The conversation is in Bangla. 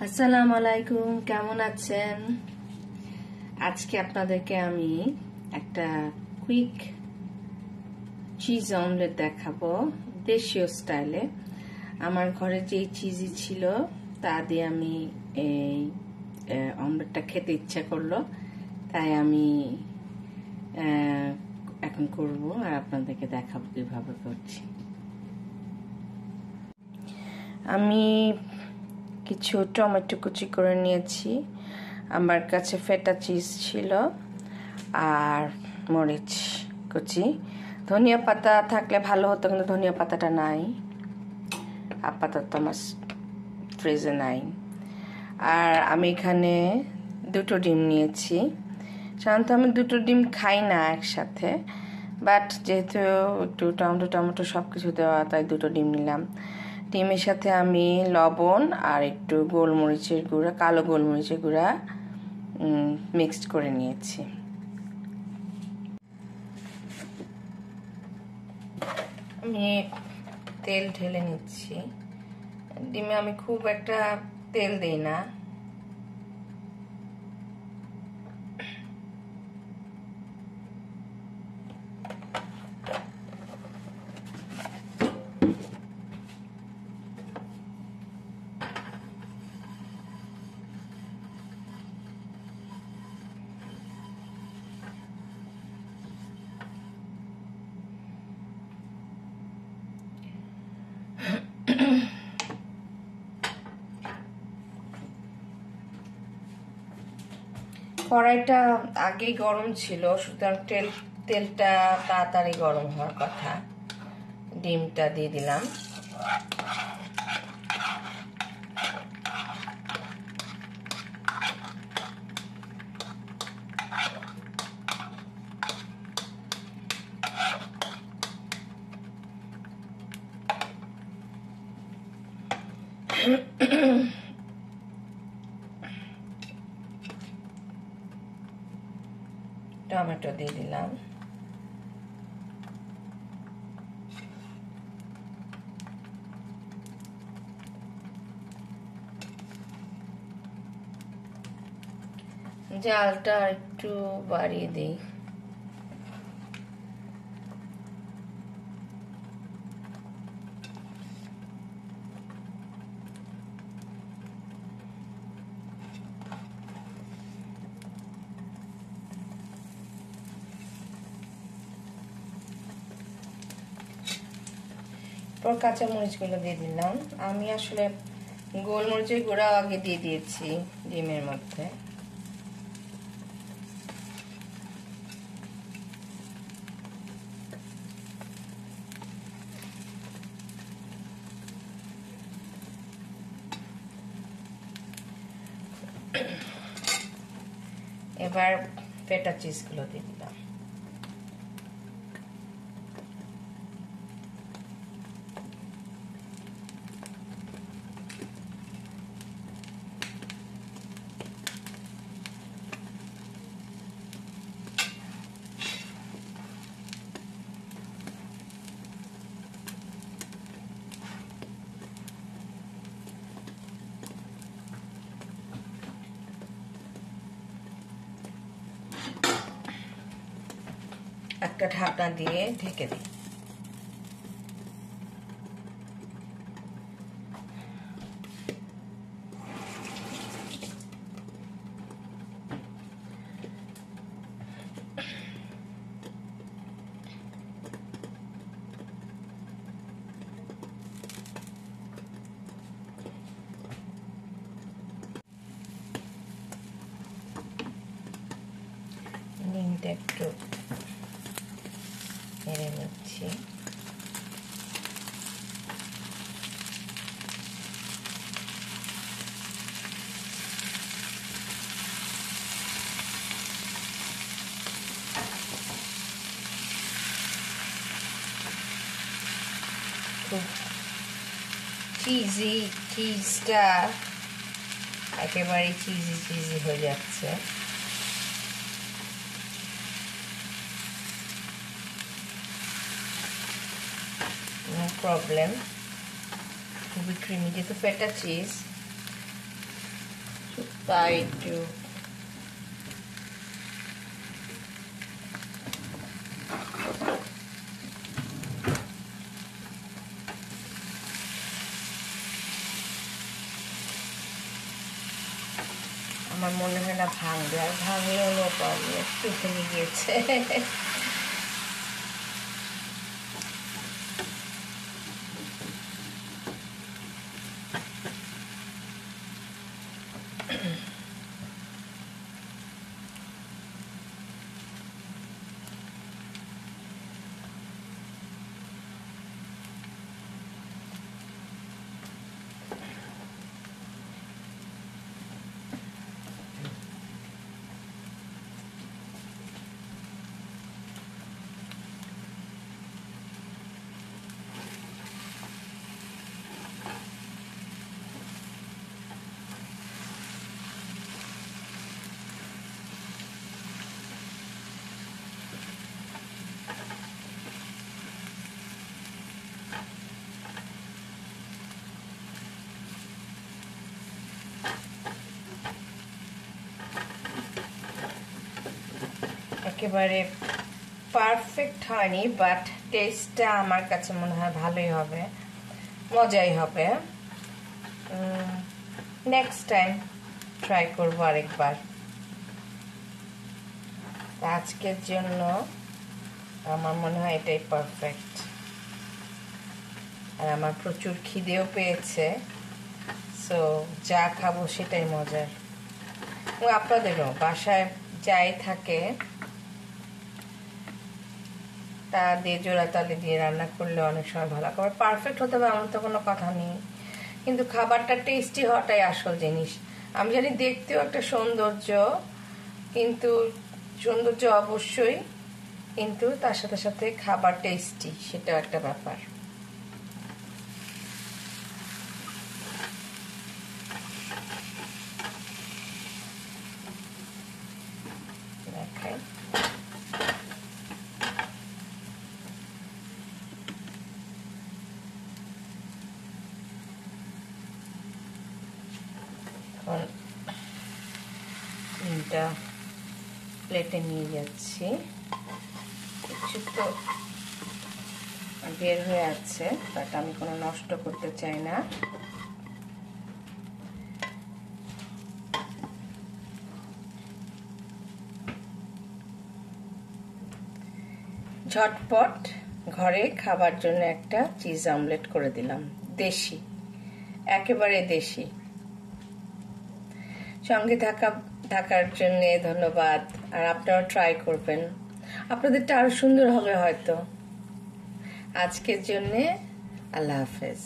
আসসালামু আলাইকুম, কেমন আছেন? আজকে আপনাদেরকে আমি একটা কুইক চিজ অমলেট দেখাবো দেশীয় স্টাইলে। আমার ঘরে যে চিজই ছিল তা দিয়ে আমি এই অমলেটটা খেতে ইচ্ছা করলো, তাই আমি এখন করব আর আপনাদেরকে দেখাবো কিভাবে করছি। আমি কিছু টমেটো কুচি করে নিয়েছি, আমার কাছে ফেটা চিজ ছিল আর মরিচ কুচি। ধনিয়া পাতা থাকলে ভালো হতো, কিন্তু ধনিয়া পাতাটা নাই, আপাতত আমার ফ্রিজে নাই। আর আমি এখানে 2টো ডিম নিয়েছি। সাধারণত আমি 2টো ডিম খাই না একসাথে, বাট যেহেতু একটু টমেটো সব কিছু দেওয়া, তাই 2টো ডিম নিলাম। ডিমের সাথে আমি লবণ আর একটু গোলমরিচের গুঁড়া, কালো গোলমরিচের গুঁড়া মিক্সড করে নিয়েছি। আমি তেল ঢেলে নিচ্ছি। ডিমে আমি খুব একটা তেল দিই না, কড়াইটা আগেই গরম ছিল, সুতরাং তেলটা তাড়াতাড়ি গরম হওয়ার কথা। ডিমটা দিয়ে দিলাম। টমেটো দিয়ে দিলাম। জালটা একটু বাড়িয়ে দিই। কাঁচামরিচগুলো দিয়ে দিলাম। আমি আসলে গোলমরিচের গুঁড়া আগে দিয়ে দিয়েছি ডিমের মধ্যে। এবার ফেটা চিজগুলো দিয়ে দিলাম। একটা ঢাকনা দিয়ে ঢেকে দিই। ডিমটা একটু নেড়ে নিচ্ছি। খুব চিজটা একেবারে চিজি হয়ে যাচ্ছে। নো প্রবলেম, খুবই ক্রিমি, যেহেতু ফেটা চিজ তাই একটু আমার মনে হয় না ভাঙবে, আর ভাঙলেও নো প্রবলেম, একটু ভেঙে গিয়েছে। একেবারে পারফেক্ট হয়নি, বাট টেস্টটা আমার কাছে মনে হয় ভালোই হবে, মজাই হবে। নেক্সট টাইম ট্রাই করবো আরেকবার। আজকের জন্য আমার মনে হয় এটাই পারফেক্ট। আর আমার প্রচুর খিদেও পেয়েছে, সো যা খাবো সেটাই মজার। এবং আপনাদেরও বাসায় যাই থাকে তা দিয়ে জোড়াতালি দিয়ে রান্না করলে অনেক সময় ভালো। খাবার পারফেক্ট হতে হবে এমন তো কোনো কথা নেই, কিন্তু খাবারটা টেস্টি হওয়াটাই আসল জিনিস। আমি জানি দেখতেও একটা সৌন্দর্য, কিন্তু সৌন্দর্য অবশ্যই, কিন্তু তার সাথে সাথে খাবার টেস্টি, সেটাও একটা ব্যাপার। এটা প্লেটে নিয়ে যাচ্ছি। কিছু তো বের হয়ে আছে, বাট আমি কোনো নষ্ট করতে চাই না। ঝটপট ঘরে খাবার জন্য একটা চিজ অমলেট করে দিলাম, দেশি, একেবারে দেশি। সঙ্গে থাকার জন্য ধন্যবাদ। আর আপনারা ট্রাই করবেন, আপনাদেরটা আরো সুন্দর হবে হয়তো। আজকের জন্য আল্লাহ হাফেজ।